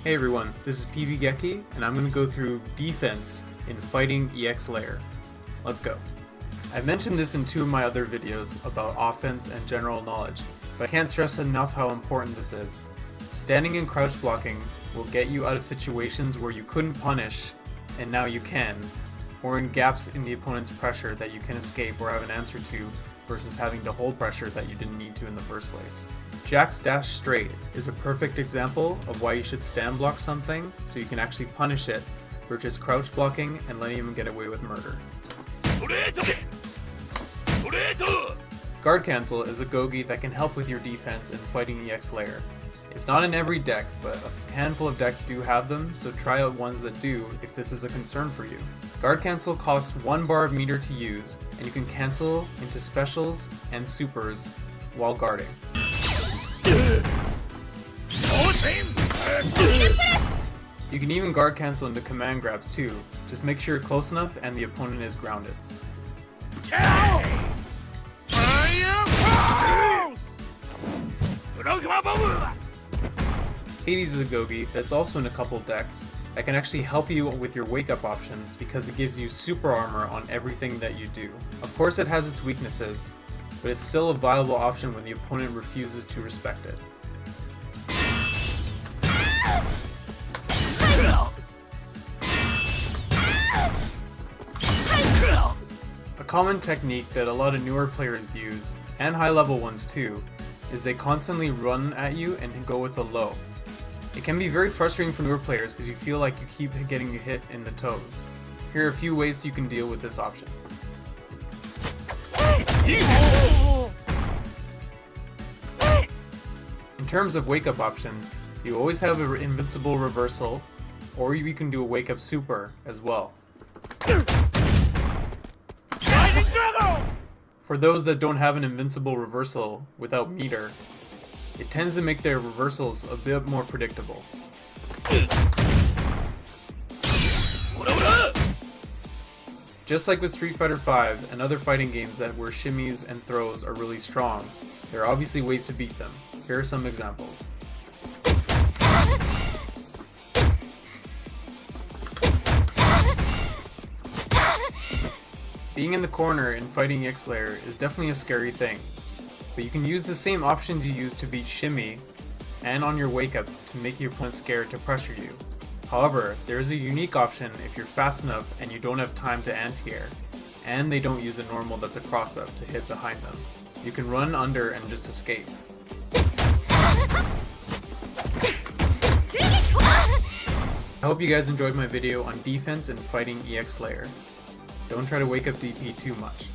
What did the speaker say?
Hey everyone, this is PvGeki, and I'm going to go through defense in fighting EX Lair. Let's go. I've mentioned this in two of my other videos about offense and general knowledge, but I can't stress enough how important this is. Standing and crouch blocking will get you out of situations where you couldn't punish, and now you can, or in gaps in the opponent's pressure that you can escape or have an answer to, versus having to hold pressure that you didn't need to in the first place. Jack's dash straight is a perfect example of why you should stand block something so you can actually punish it versus crouch blocking and letting him get away with murder. Guard cancel is a Gogi that can help with your defense in fighting EX Lair. It's not in every deck, but a handful of decks do have them, so try out ones that do if this is a concern for you. Guard cancel costs 1 bar of meter to use, and you can cancel into specials and supers while guarding. You can even guard cancel into command grabs too, just make sure you're close enough and the opponent is grounded. Hades is a Gogi that's also in a couple decks that can actually help you with your wake up options because it gives you super armor on everything that you do. Of course it has its weaknesses, but it's still a viable option when the opponent refuses to respect it. A common technique that a lot of newer players use, and high level ones too, is they constantly run at you and go with the low. It can be very frustrating for newer players because you feel like you keep getting hit in the toes. Here are a few ways you can deal with this option. In terms of wake up options, you always have an invincible reversal, or you can do a wake up super as well. For those that don't have an invincible reversal without meter, it tends to make their reversals a bit more predictable. Just like with Street Fighter V and other fighting games where shimmies and throws are really strong, there are obviously ways to beat them. Here are some examples. Being in the corner in fighting EX Lair is definitely a scary thing, but you can use the same options you use to beat shimmy and on your wake up to make your opponent scared to pressure you. However, there is a unique option if you're fast enough and you don't have time to anti-air, and they don't use a normal that's a cross up to hit behind them. You can run under and just escape. I hope you guys enjoyed my video on defense and fighting EX Lair. Don't try to wake up DP too much.